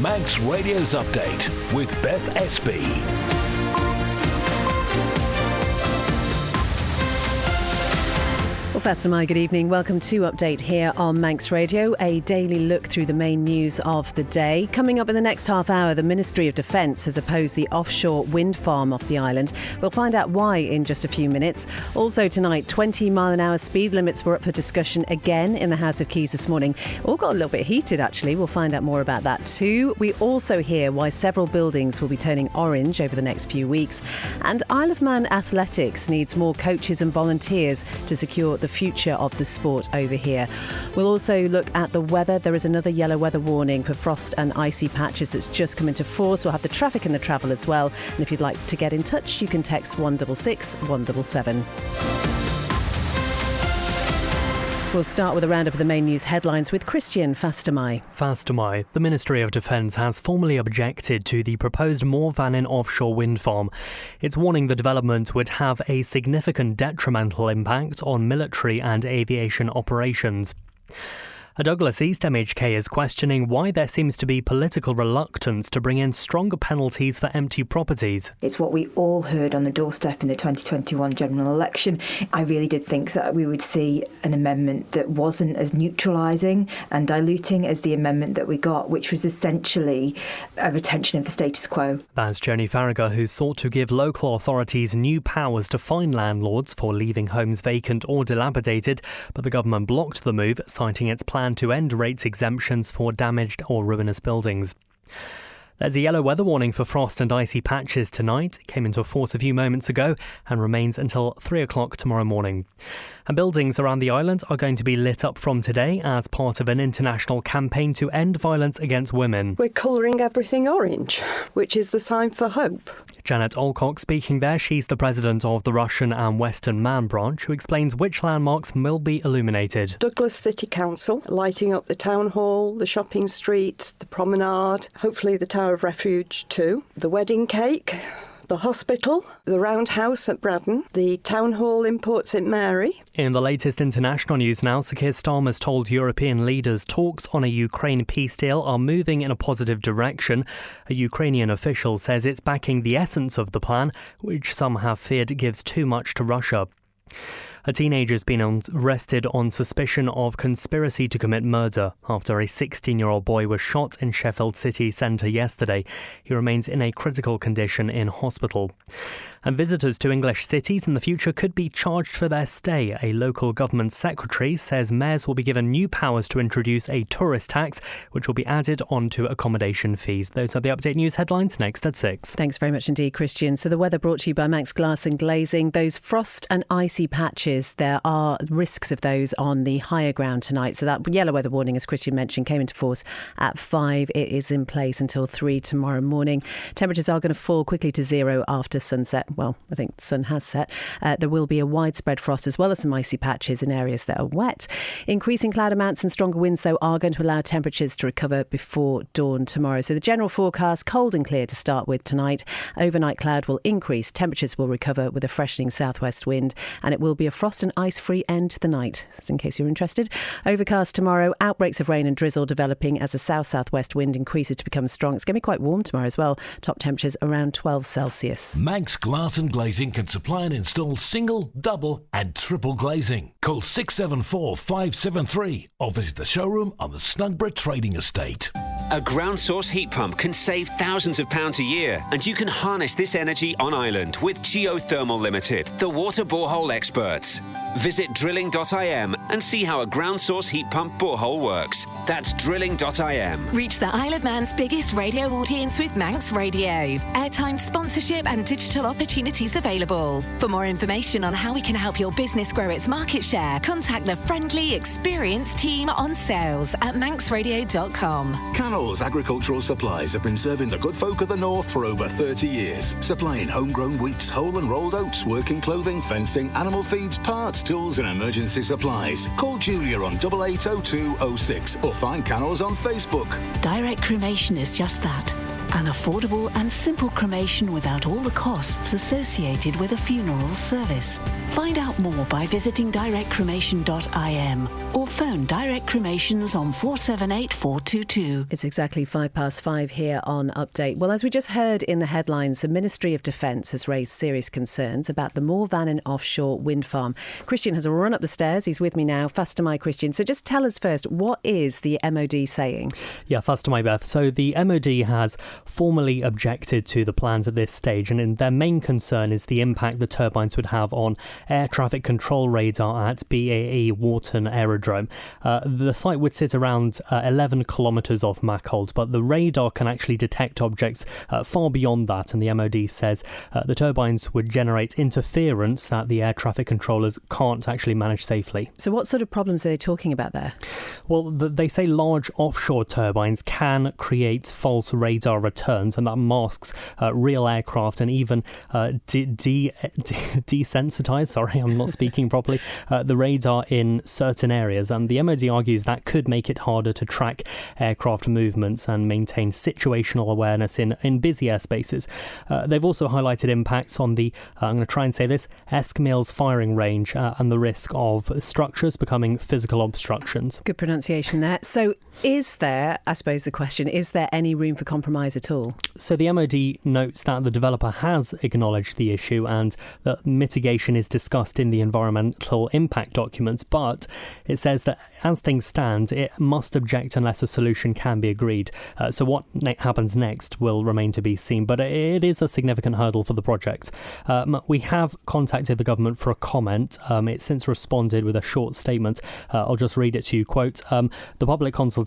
Manx Radio's Update with Beth Espey. Well, first of all, good evening. Welcome to Update here on Manx Radio, a daily look through the main news of the day. Coming up in the next half hour, the Ministry of Defence has opposed the offshore wind farm off the island. We'll find out why in just a few minutes. Also tonight, 20-mile-an-hour speed limits were up for discussion again in the House of Keys this morning. All got a little bit heated, actually. We'll find out more about that too. We also hear why several buildings will be turning orange over the next few weeks. And Isle of Man Athletics needs more coaches and volunteers to secure the future of the sport over here. We'll also look at the weather. There is another yellow weather warning for frost and icy patches that's just come into force. We'll have the traffic and the travel as well. And if you'd like to get in touch, you can text 166 177. We'll start with a roundup of the main news headlines with Christian Fastamai. The Ministry of Defence has formally objected to the proposed Morvannin offshore wind farm. It's warning the development would have a significant detrimental impact on military and aviation operations. A Douglas East MHK is questioning why there seems to be political reluctance to bring in stronger penalties for empty properties. It's what we all heard on the doorstep in the 2021 general election. I really did think that we would see an amendment that wasn't as neutralising and diluting as the amendment that we got, which was essentially a retention of the status quo. That's Joni Farragher, who sought to give local authorities new powers to fine landlords for leaving homes vacant or dilapidated, but the government blocked the move, citing its plan to end rates exemptions for damaged or ruinous buildings. There's a yellow weather warning for frost and icy patches tonight. It came into force a few moments ago and remains until 3 o'clock tomorrow morning. And buildings around the island are going to be lit up from today as part of an international campaign to end violence against women. We're colouring everything orange, which is the sign for hope. Janet Alcock speaking there. She's the president of the Russian and Western Man branch, who explains which landmarks will be illuminated. Douglas City Council, lighting up the town hall, the shopping street, the promenade, hopefully the Tower of Refuge too, the wedding cake, the hospital, the roundhouse at Braddon, the town hall in Port St Mary. In the latest international news now, Sir Keir Starmer's told European leaders talks on a Ukraine peace deal are moving in a positive direction. A Ukrainian official says it's backing the essence of the plan, which some have feared gives too much to Russia. A teenager has been arrested on suspicion of conspiracy to commit murder after a 16-year-old boy was shot in Sheffield city centre yesterday. He remains in a critical condition in hospital. And visitors to English cities in the future could be charged for their stay. A local government secretary says mayors will be given new powers to introduce a tourist tax, which will be added onto accommodation fees. Those are the Update News headlines next at 6. Thanks very much indeed, Christian. So the weather brought to you by Manx Glass and Glazing. Those frost and icy patches, there are risks of those on the higher ground tonight. So that yellow weather warning, as Christian mentioned, came into force at 5. It is in place until 3 tomorrow morning. Temperatures are going to fall quickly to 0 after sunset. Well, I think the sun has set. There will be a widespread frost as well as some icy patches in areas that are wet. Increasing cloud amounts and stronger winds, though, are going to allow temperatures to recover before dawn tomorrow. So the general forecast, cold and clear to start with tonight. Overnight cloud will increase. Temperatures will recover with a freshening southwest wind, and it will be a frost and ice-free end to the night, in case you're interested. Overcast tomorrow, outbreaks of rain and drizzle developing as the south-southwest wind increases to become strong. It's going to be quite warm tomorrow as well. Top temperatures around 12 Celsius. Manx Glass and Glazing can supply and install single, double and triple glazing. Call 674 573 or visit the showroom on the Snugborough Trading Estate. A ground source heat pump can save thousands of pounds a year, and you can harness this energy on island with Geothermal Limited, the water borehole experts. Visit drilling.im and see how a ground source heat pump borehole works. That's drilling.im. Reach the Isle of Man's biggest radio audience with Manx Radio. Airtime, sponsorship and digital opportunities available. For more information on how we can help your business grow its market share, contact the friendly, experienced team on sales at manxradio.com. Cannell's Agricultural Supplies have been serving the good folk of the north for over 30 years, supplying homegrown wheats, whole and rolled oats, working clothing, fencing, animal feeds, parts, tools and emergency supplies. Call Julia on 880206 or find Cannell's on Facebook. Direct cremation is just that, An affordable and simple cremation without all the costs associated with a funeral service. Find out more by visiting directcremation.im or phone Direct Cremations on 478 422. It's exactly 5:05 here on Update. Well, as we just heard in the headlines, the Ministry of Defence has raised serious concerns about the Moor Vannin offshore wind farm. Christian has run up the stairs. He's with me now. Faster my Christian. So just tell us first, what is the MOD saying? Yeah, faster my Beth. So the MOD has formally objected to the plans at this stage, and their main concern is the impact the turbines would have on air traffic control radar at BAE Wharton Aerodrome. The site would sit around 11 kilometres off Mackholt, but the radar can actually detect objects far beyond that, and the MOD says the turbines would generate interference that the air traffic controllers can't actually manage safely. So what sort of problems are they talking about there? Well, they say large offshore turbines can create false radar returns, and that masks real aircraft and even desensitize, sorry, I'm not speaking properly, the radar in certain areas. And the MOD argues that could make it harder to track aircraft movements and maintain situational awareness in busy airspaces. They've also highlighted impacts on the, I'm going to try and say this, Eskmills firing range and the risk of structures becoming physical obstructions. Good pronunciation there. So is there, I suppose the question, is there any room for compromise at all? So the MOD notes that the developer has acknowledged the issue and that mitigation is discussed in the environmental impact documents, but it says that as things stand, it must object unless a solution can be agreed. So what happens next will remain to be seen, but it is a significant hurdle for the project. We have contacted the government for a comment. It's since responded with a short statement. I'll just read it to you. Quote, the public consultation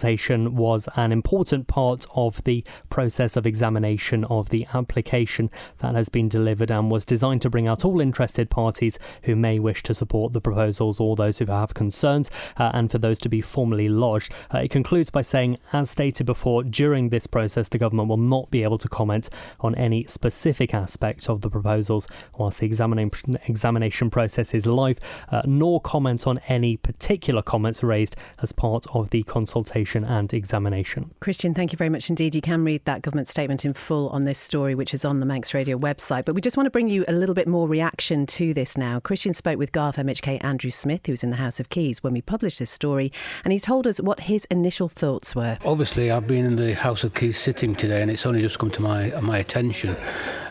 was an important part of the process of examination of the application that has been delivered and was designed to bring out all interested parties who may wish to support the proposals or those who have concerns, and for those to be formally lodged. It concludes by saying, as stated before, during this process the government will not be able to comment on any specific aspect of the proposals whilst the examination process is live, nor comment on any particular comments raised as part of the consultation and examination. Christian, thank you very much indeed. You can read that government statement in full on this story, which is on the Manx Radio website. But we just want to bring you a little bit more reaction to this now. Christian spoke with Garth MHK Andrew Smith, who's in the House of Keys, when we published this story, and he's told us what his initial thoughts were. Obviously, I've been in the House of Keys sitting today, and it's only just come to my attention.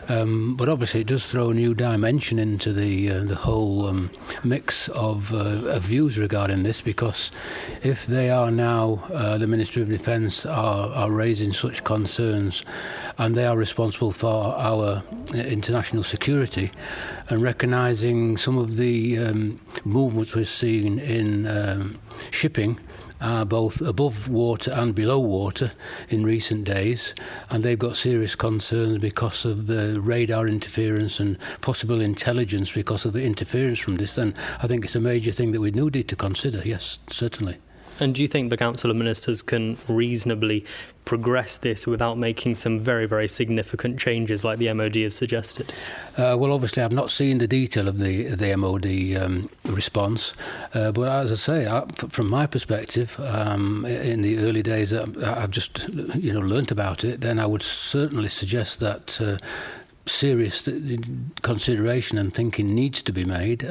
But obviously, it does throw a new dimension into the whole mix of views regarding this, because if they are now, the Ministry of Defence are raising such concerns, and they are responsible for our international security, and recognising some of the movements we've seen in shipping, both above water and below water in recent days, and they've got serious concerns because of the radar interference and possible intelligence because of the interference from this, then I think it's a major thing that we need to consider, yes, certainly. And do you think the Council of Ministers can reasonably progress this without making some very, very significant changes like the MOD have suggested? Well, obviously, I've not seen the detail of the MOD response, but as I say, from my perspective, in the early days that I've just learnt about it, then I would certainly suggest that serious consideration and thinking needs to be made,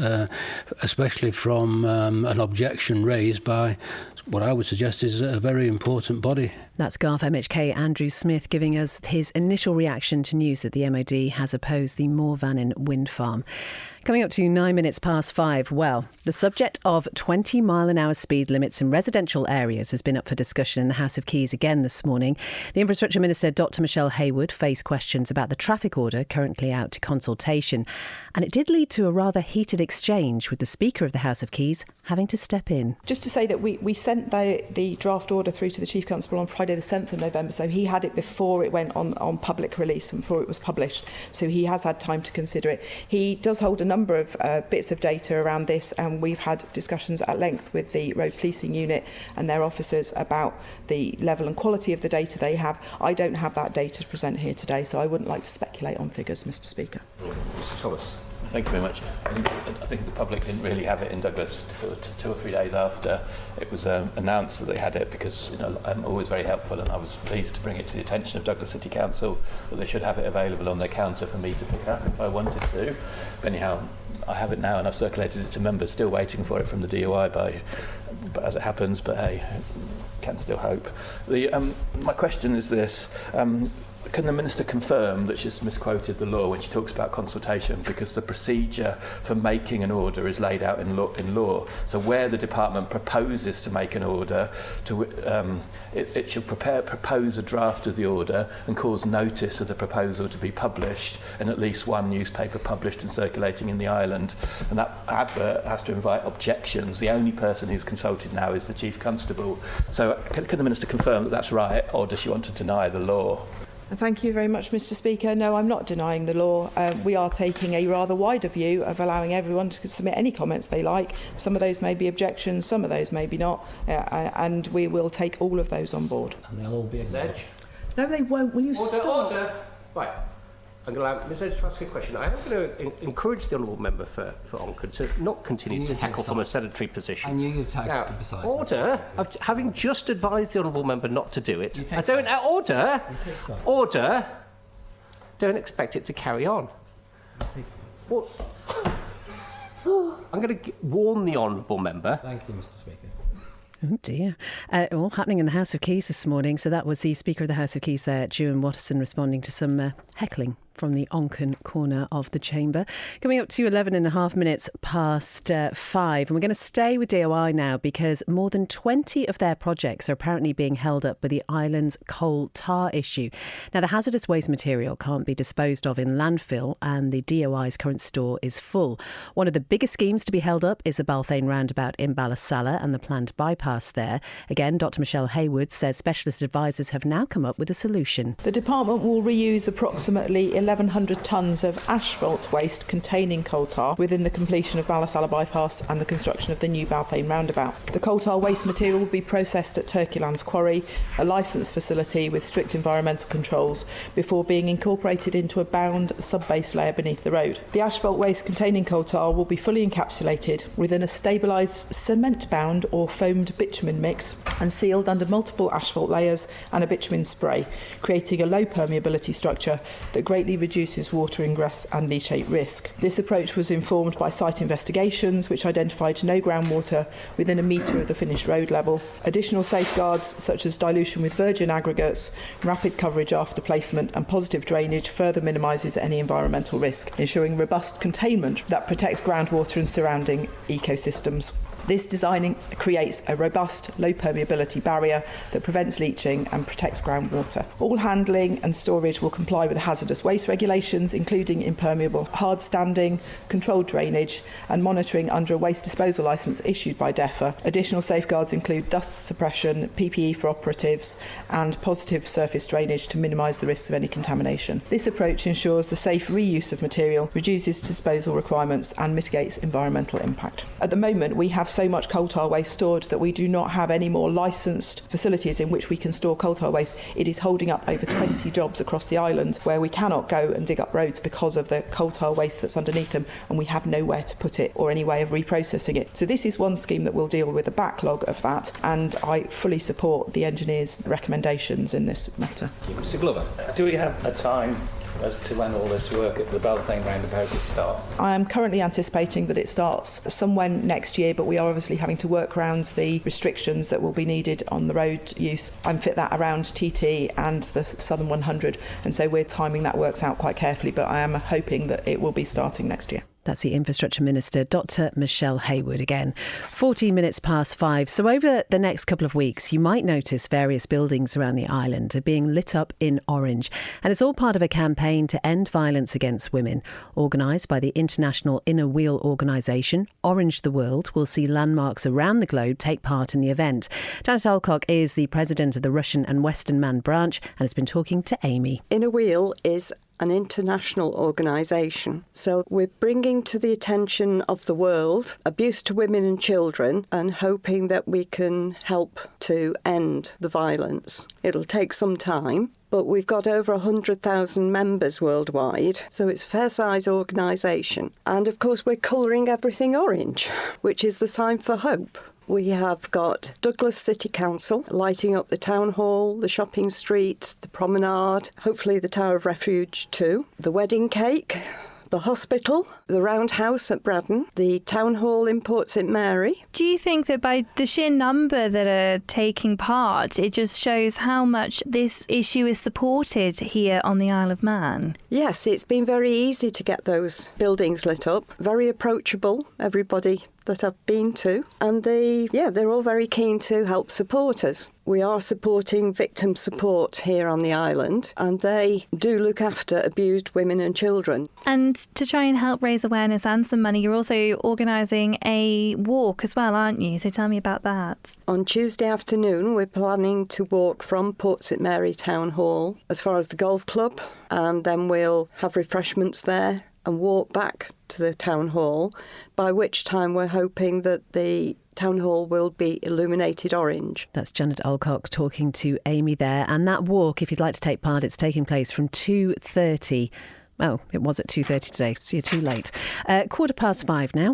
especially from an objection raised by what I would suggest is a very important body. That's Garth MHK Andrew Smith giving us his initial reaction to news that the MOD has opposed the Moor Vannin wind farm. Coming up to 9 minutes past 5, well, the subject of 20-mile-an-hour speed limits in residential areas has been up for discussion in the House of Keys again this morning. The Infrastructure Minister, Dr Michelle Haywood, faced questions about the traffic order currently out to consultation. And it did lead to a rather heated exchange with the Speaker of the House of Keys having to step in. Just to say that we sent the draft order through to the Chief Constable on Friday the 7th of November, so he had it before it went on public release and before it was published, so he has had time to consider it. He does hold a number of bits of data around this, and we've had discussions at length with the Road Policing Unit and their officers about the level and quality of the data they have. I don't have that data to present here today, so I wouldn't like to speculate on figures, Mr Speaker. Mr Thomas. Thank you very much. I think the public didn't really have it in Douglas for 2 or 3 days after it was announced that they had it, because I'm always very helpful, and I was pleased to bring it to the attention of Douglas City Council that they should have it available on their counter for me to pick up if I wanted to. But anyhow, I have it now, and I've circulated it to members, still waiting for it from the DOI but as it happens, but hey, can still hope. My question is this. Can the Minister confirm that she's misquoted the law when she talks about consultation, because the procedure for making an order is laid out in law. So where the department proposes to make an order, it should propose a draft of the order and cause notice of the proposal to be published in at least one newspaper published and circulating in the island. And that advert has to invite objections. The only person who's consulted now is the Chief Constable. So can the Minister confirm that that's right, or does she want to deny the law? Thank you very much, Mr. Speaker. No, I'm not denying the law. We are taking a rather wider view of allowing everyone to submit any comments they like. Some of those may be objections, some of those may be not, and we will take all of those on board. And they'll all be acknowledged. No, they won't. Will you stop? Order. Right. I'm going to allow Ms Edge to ask a question. I am going to encourage the honourable member for Onken to not continue to tackle from a sedentary position. I knew you'd tackle to beside. Order. Having just advised the honourable member not to do it, I don't. Order. Don't expect it to carry on. Well, I'm going to warn the honourable member. Thank you, Mr. Speaker. Oh dear. All happening in the House of Keys this morning. So that was the Speaker of the House of Keys there, Ewan Watterson, responding to some heckling from the Onken corner of the chamber. Coming up to 11 and a half minutes past 5. And we're going to stay with DOI now, because more than 20 of their projects are apparently being held up by the island's coal tar issue. Now, the hazardous waste material can't be disposed of in landfill, and the DOI's current store is full. One of the biggest schemes to be held up is the Balthain roundabout in Ballasalla and the planned bypass there. Again, Dr Michelle Haywood says specialist advisors have now come up with a solution. The department will reuse approximately 1,100 tonnes of asphalt waste containing coal tar within the completion of Ballasalla bypass and the construction of the new Balthain roundabout. The coal tar waste material will be processed at Turkeylands Quarry, a licensed facility with strict environmental controls, before being incorporated into a bound sub-base layer beneath the road. The asphalt waste containing coal tar will be fully encapsulated within a stabilised cement-bound or foamed bitumen mix and sealed under multiple asphalt layers and a bitumen spray, creating a low permeability structure that greatly reduces water ingress and leachate risk. This approach was informed by site investigations, which identified no groundwater within a metre of the finished road level. Additional safeguards such as dilution with virgin aggregates, rapid coverage after placement and positive drainage further minimises any environmental risk, ensuring robust containment that protects groundwater and surrounding ecosystems. This design creates a robust, low permeability barrier that prevents leaching and protects groundwater. All handling and storage will comply with the hazardous waste regulations, including impermeable hard standing, controlled drainage and monitoring under a waste disposal licence issued by DEFRA. Additional safeguards include dust suppression, PPE for operatives and positive surface drainage to minimise the risks of any contamination. This approach ensures the safe reuse of material, reduces disposal requirements and mitigates environmental impact. At the moment, we have so much coal tar waste stored that we do not have any more licensed facilities in which we can store coal tar waste. It is holding up over 20 jobs across the island where we cannot go and dig up roads because of the coal tar waste that's underneath them, and we have nowhere to put it or any way of reprocessing it. So this is one scheme that will deal with a backlog of that, and I fully support the engineer's recommendations in this matter. Mr Glover, do we have a time as to when all this work at the Balthain roundabout will start? I am currently anticipating that it starts somewhere next year, but we are obviously having to work around the restrictions that will be needed on the road use and fit that around TT and the Southern 100, and so we're timing that works out quite carefully, but I am hoping that it will be starting next year. That's the Infrastructure Minister, Dr Michelle Haywood again. 14 minutes past 5. So over the next couple of weeks, you might notice various buildings around the island are being lit up in orange. And it's all part of a campaign to end violence against women. Organised by the international Inner Wheel organisation, Orange the World will see landmarks around the globe take part in the event. Janet Alcock is the president of the Russian and Western Man branch and has been talking to Amy. Inner Wheel is an international organisation. So we're bringing to the attention of the world abuse to women and children and hoping that we can help to end the violence. It'll take some time, but we've got over 100,000 members worldwide, so it's a fair-size organisation. And of course we're colouring everything orange, which is the sign for hope. We have got Douglas City Council lighting up the town hall, the shopping streets, the promenade, hopefully the Tower of Refuge too, the wedding cake, the hospital, the roundhouse at Braddon, the town hall in Port St Mary. Do you think that by the sheer number that are taking part, it just shows how much this issue is supported here on the Isle of Man? Yes, it's been very easy to get those buildings lit up, very approachable, everybody that I've been to, and they're all very keen to help support us. We are supporting victim support here on the island, and they do look after abused women and children. And to try and help raise awareness and some money, you're also organising a walk as well, aren't you? So tell me about that. On Tuesday afternoon, we're planning to walk from Port St Mary Town Hall as far as the golf club, and then we'll have refreshments there and walk back to the town hall, by which time we're hoping that the town hall will be illuminated orange. That's Janet Alcock talking to Amy there. And that walk, if you'd like to take part, it's taking place from 2:30. Oh, it was at 2:30 today, so you're too late. 5:15 now.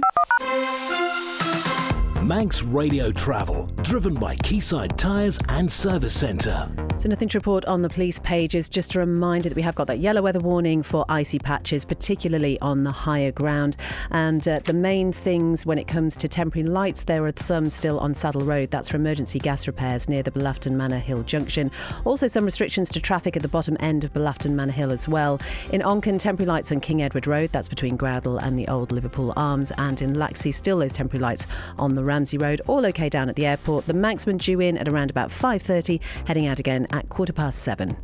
Manx Radio Travel, driven by Quayside Tyres and Service Centre. So nothing to report on the police pages. Just a reminder that we have got that yellow weather warning for icy patches, particularly on the higher ground. And the main things when it comes to temporary lights, there are some still on Saddle Road. That's for emergency gas repairs near the Bluffton Manor Hill junction. Also some restrictions to traffic at the bottom end of Bluffton Manor Hill as well. In Onken, temporary lights on King Edward Road. That's between Groudle and the Old Liverpool Arms. And in Laxey, still those temporary lights on the Ramsey Road. All okay down at the airport. The Manxman due in at around about 5:30, heading out again at 7:15.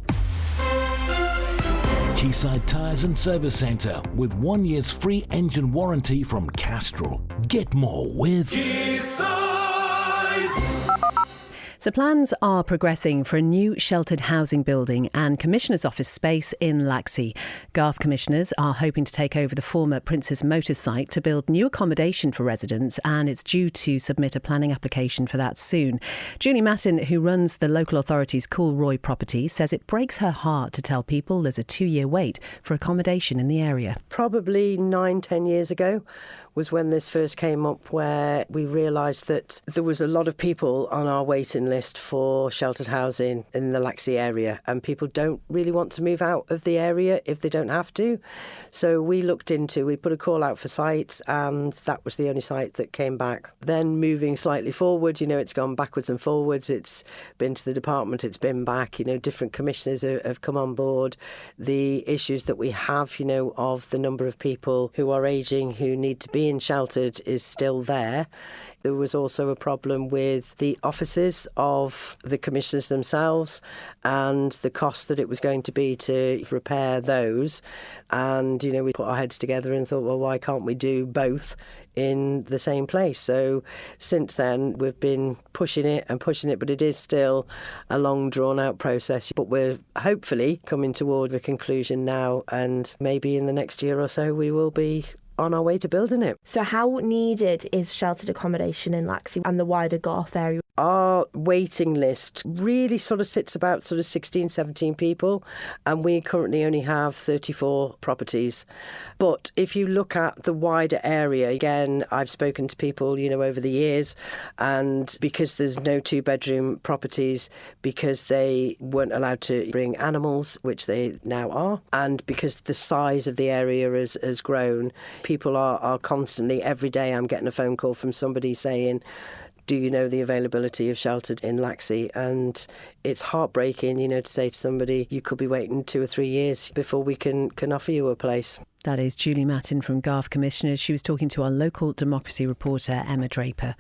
Quayside Tyres and Service Centre with 1 year's free engine warranty from Castrol. Get more with Quayside. So plans are progressing for a new sheltered housing building and Commissioner's office space in Laxey. Garth commissioners are hoping to take over the former Prince's Motors site to build new accommodation for residents, and it's due to submit a planning application for that soon. Julie Mattin, who runs the local authority's Coolroy property, says it breaks her heart to tell people there's a 2-year wait for accommodation in the area. Probably 9-10 years ago was when this first came up, where we realised that there was a lot of people on our waiting list for sheltered housing in the Laxey area, and people don't really want to move out of the area if they don't have to. So we put a call out for sites, and that was the only site that came back. Then moving slightly forward, it's gone backwards and forwards. It's been to the department, it's been back, different commissioners have come on board. The issues that we have, of the number of people who are ageing who need to be in sheltered is still there. There was also a problem with the offices of the commissioners themselves and the cost that it was going to be to repair those. And, we put our heads together and thought, well, why can't we do both in the same place? So since then, we've been pushing it, but it is still a long, drawn-out process. But we're hopefully coming toward a conclusion now, and maybe in the next year or so, we will be on our way to building it. So how needed is sheltered accommodation in Laxey and the wider Garth area? Our waiting list really sort of sits about 16, 17 people, and we currently only have 34 properties. But if you look at the wider area, again, I've spoken to people, over the years, and because there's no 2-bedroom properties, because they weren't allowed to bring animals, which they now are, and because the size of the area has grown, people are constantly, every day I'm getting a phone call from somebody saying, do you know the availability of sheltered in Laxey? And it's heartbreaking, to say to somebody, you could be waiting 2 or 3 years before we can offer you a place. That is Julie Mattin from Garth Commissioners. She was talking to our local democracy reporter, Emma Draper.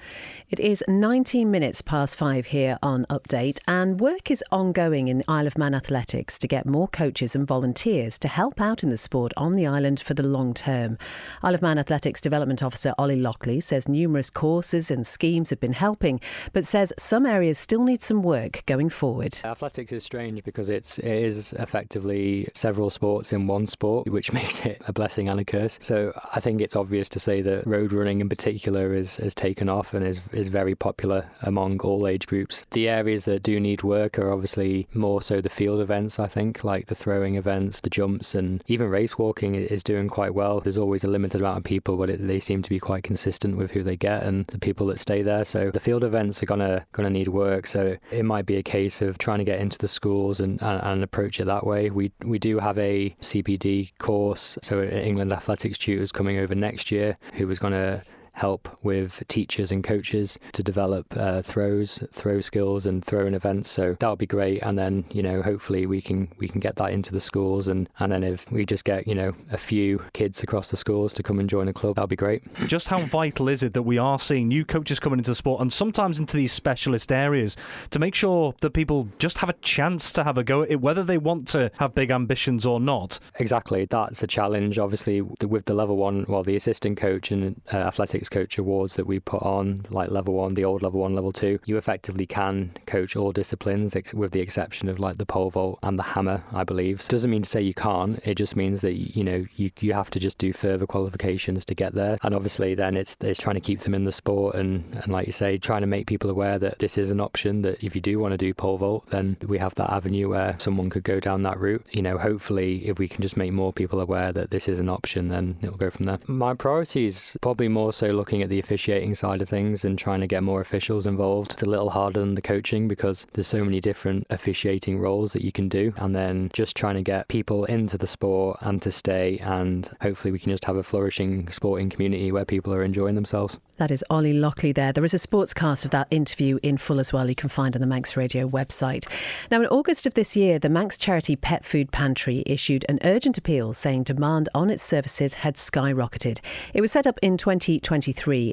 It is 19 minutes past 5 here on Update, and work is ongoing in Isle of Man Athletics to get more coaches and volunteers to help out in the sport on the island for the long term. Isle of Man Athletics Development Officer Ollie Lockley says numerous courses and schemes have been helping, but says some areas still need some work going forward. Athletics is strange because it is effectively several sports in one sport, which makes it a blessing and a curse. So I think it's obvious to say that road running in particular has taken off and is very popular among all age groups. The areas that do need work are obviously more so the field events, I think, like the throwing events, the jumps, and even race walking is doing quite well. There's always a limited amount of people, but they seem to be quite consistent with who they get and the people that stay there. So the field events are gonna need work. So it might be a case of trying to get into the schools and approach it that way. We do have a CPD course, so England athletics tutors coming over next year who was going to help with teachers and coaches to develop throw skills and throwing events. So that would be great. And then, hopefully we can get that into the schools. And then if we just get, a few kids across the schools to come and join a club, that'll be great. Just how vital is it that we are seeing new coaches coming into the sport and sometimes into these specialist areas to make sure that people just have a chance to have a go at it, whether they want to have big ambitions or not? Exactly. That's a challenge. Obviously, with the level one, the assistant coach and athletics coach awards that we put on, like level one, the old level one, level two, you effectively can coach all disciplines with the exception of like the pole vault and the hammer, I believe. So it doesn't mean to say you can't, it just means that you have to just do further qualifications to get there. And obviously then it's trying to keep them in the sport and like you say, trying to make people aware that this is an option, that if you do want to do pole vault, then we have that avenue where someone could go down that route. Hopefully if we can just make more people aware that this is an option, then it'll go from there. My priority is probably more so looking at the officiating side of things and trying to get more officials involved. It's a little harder than the coaching because there's so many different officiating roles that you can do, and then just trying to get people into the sport and to stay, and hopefully we can just have a flourishing sporting community where people are enjoying themselves. That is Ollie Lockley there. There is a sportscast of that interview in full as well you can find on the Manx Radio website. Now in August of this year, the Manx charity Pet Food Pantry issued an urgent appeal saying demand on its services had skyrocketed. It was set up in 2023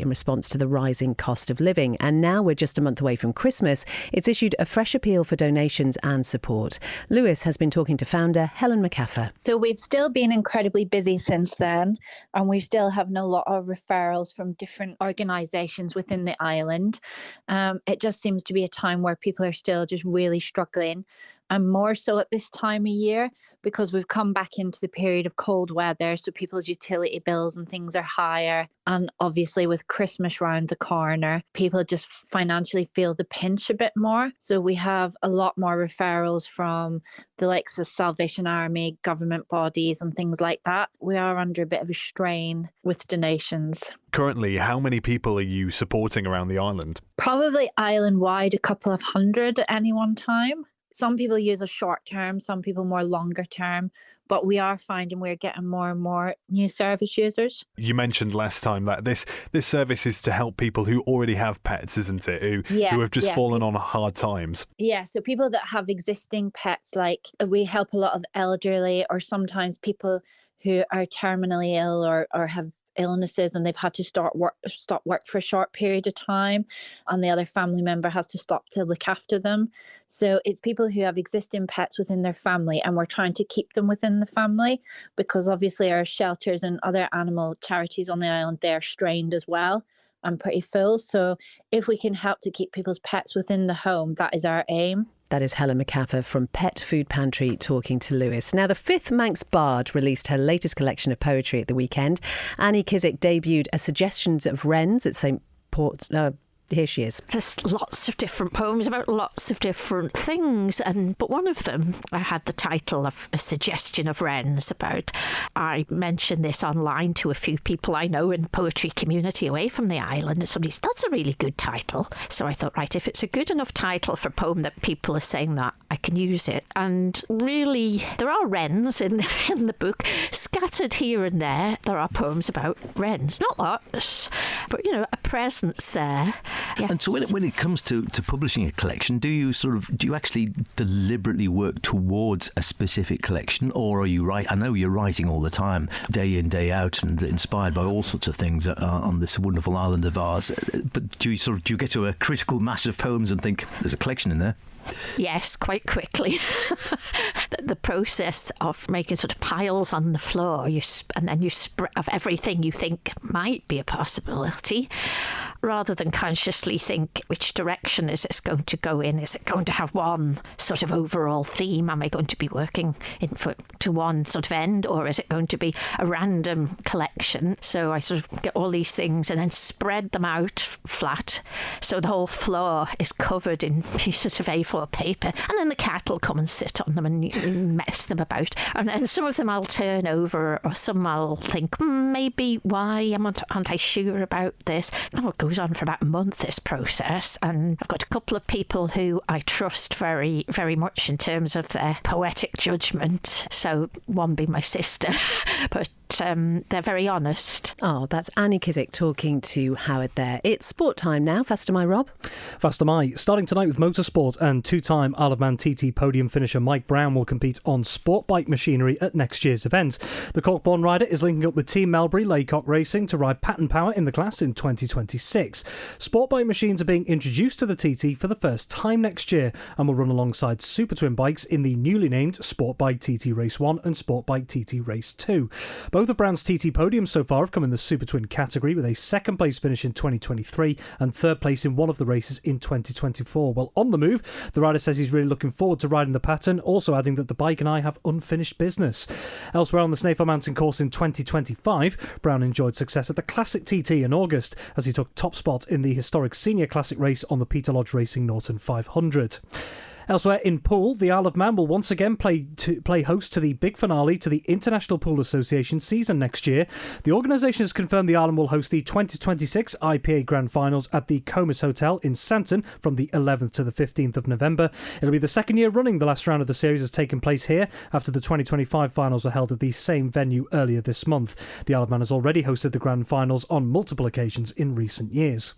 in response to the rising cost of living, and now we're just a month away from Christmas. It's issued a fresh appeal for donations and support. Lewis has been talking to founder Helen McCaffer. So we've still been incredibly busy since then, and we're still having a lot of referrals from different organisations within the island. It just seems to be a time where people are still just really struggling, and more so at this time of year because we've come back into the period of cold weather, so people's utility bills and things are higher. And obviously with Christmas round the corner, people just financially feel the pinch a bit more. So we have a lot more referrals from the likes of Salvation Army, government bodies and things like that. We are under a bit of a strain with donations. Currently, how many people are you supporting around the island? Probably island-wide, a couple of hundred at any one time. Some people use a short term, some people more longer term, but we are finding we're getting more and more new service users. You mentioned last time that this service is to help people who already have pets, isn't it? Who have just fallen on hard times. Yeah, so people that have existing pets, like we help a lot of elderly or sometimes people who are terminally ill or have illnesses and they've had to stop work for a short period of time and the other family member has to stop to look after them. So it's people who have existing pets within their family and we're trying to keep them within the family because obviously our shelters and other animal charities on the island, they're strained as well and pretty full. So if we can help to keep people's pets within the home, that is our aim. That is Helen McCaffer from Pet Food Pantry talking to Lewis. Now, the fifth Manx Bard released her latest collection of poetry at the weekend. Annie Kissack debuted a Suggestions of Wrens at St. Port's... Here she is. There's lots of different poems about lots of different things, but one of them, I had the title of A Suggestion of Wrens about. I mentioned this online to a few people I know in the poetry community away from the island, and somebody said, that's a really good title. So I thought, right, if it's a good enough title for a poem that people are saying that, I can use it. And really, there are wrens in the book, scattered here and there. There are poems about wrens, not lots, but, a presence there. Yes. And so when it comes to publishing a collection, do you actually deliberately work towards a specific collection, or are you I know you're writing all the time, day in, day out, and inspired by all sorts of things on this wonderful island of ours, but do you get to a critical mass of poems and think there's a collection in there? Yes, quite quickly. The process of making sort of piles on the floor, and then you spread of everything you think might be a possibility, rather than consciously think which direction is this going to go in. Is it going to have one sort of overall theme? Am I going to be working to one sort of end, or is it going to be a random collection? So I sort of get all these things and then spread them out flat, so the whole floor is covered in pieces of A4 paper, and then the cat will come and sit on them and mess them about, and then some of them I'll turn over, or some I'll think maybe why aren't I sure about this. It goes on for about a month, this process, and I've got a couple of people who I trust very, very much in terms of their poetic judgment, so one being my sister, but they're very honest. Oh, that's Annie Kiswick talking to Howard there. It's sport time now. Fast am I, Rob? Fast am I. Starting tonight with motorsport, and two-time Isle of Man TT podium finisher Mike Brown will compete on sport bike machinery at next year's event. The Cork-born rider is linking up with Team Melbury Laycock Racing to ride Pattern Power in the class in 2026. Sport bike machines are being introduced to the TT for the first time next year and will run alongside Super Twin bikes in the newly named Sport Bike TT Race 1 and Sport Bike TT Race 2. Both of Brown's TT podiums so far have come in the Super Twin category, with a second place finish in 2023 and third place in one of the races in 2024. Well, on the move, the rider says he's really looking forward to riding the Pattern, also adding that the bike and I have unfinished business. Elsewhere on the Snaefell Mountain course in 2025, Brown enjoyed success at the Classic TT in August as he took top spot in the historic Senior Classic race on the Peter Lodge Racing Norton 500. Elsewhere in pool, the Isle of Man will once again play host to the big finale to the International Pool Association season next year. The organisation has confirmed the island will host the 2026 IPA Grand Finals at the Comus Hotel in Santon from the 11th to the 15th of November. It'll be the second year running the last round of the series has taken place here, after the 2025 finals were held at the same venue earlier this month. The Isle of Man has already hosted the Grand Finals on multiple occasions in recent years.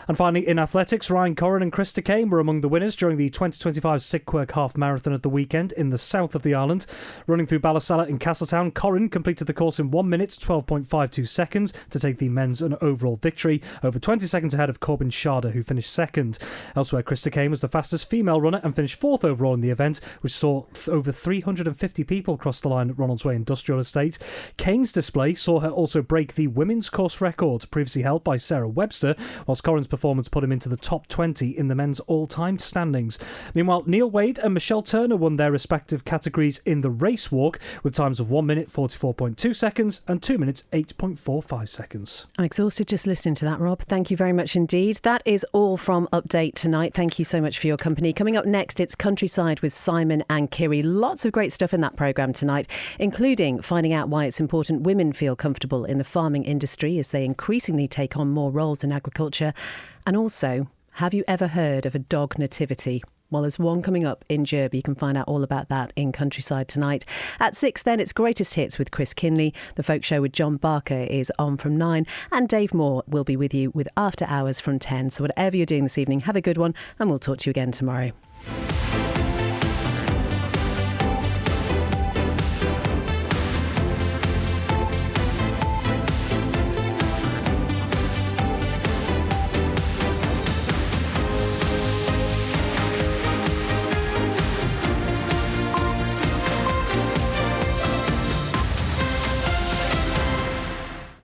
And finally, in athletics, Ryan Corrin and Krista Kane were among the winners during the 2025 Sickquirk Half Marathon at the weekend in the south of the island. Running through Ballasalla in Castletown, Corrin completed the course in 1 minute 12.52 seconds to take the men's and overall victory, over 20 seconds ahead of Corbin Sharda, who finished second. Elsewhere, Krista Kane was the fastest female runner and finished fourth overall in the event, which saw over 350 people cross the line at Ronalds Way Industrial Estate. Kane's display saw her also break the women's course record, previously held by Sarah Webster, whilst Corrin's performance put him into the top 20 in the men's all-time standings. Meanwhile, Neil Wade and Michelle Turner won their respective categories in the race walk, with times of 1 minute 44.2 seconds and 2 minutes 8.45 seconds. I'm exhausted just listening to that, Rob. Thank you very much indeed. That is all from Update tonight. Thank you so much for your company. Coming up next, it's Countryside with Simon and Kiri. Lots of great stuff in that programme tonight, including finding out why it's important women feel comfortable in the farming industry as they increasingly take on more roles in agriculture. And also, have you ever heard of a dog nativity? Well, there's one coming up in Derby. You can find out all about that in Countryside tonight. At 6 then, it's Greatest Hits with Chris Kinley. The Folk Show with John Barker is on from 9. And Dave Moore will be with you with After Hours from 10. So whatever you're doing this evening, have a good one. And we'll talk to you again tomorrow.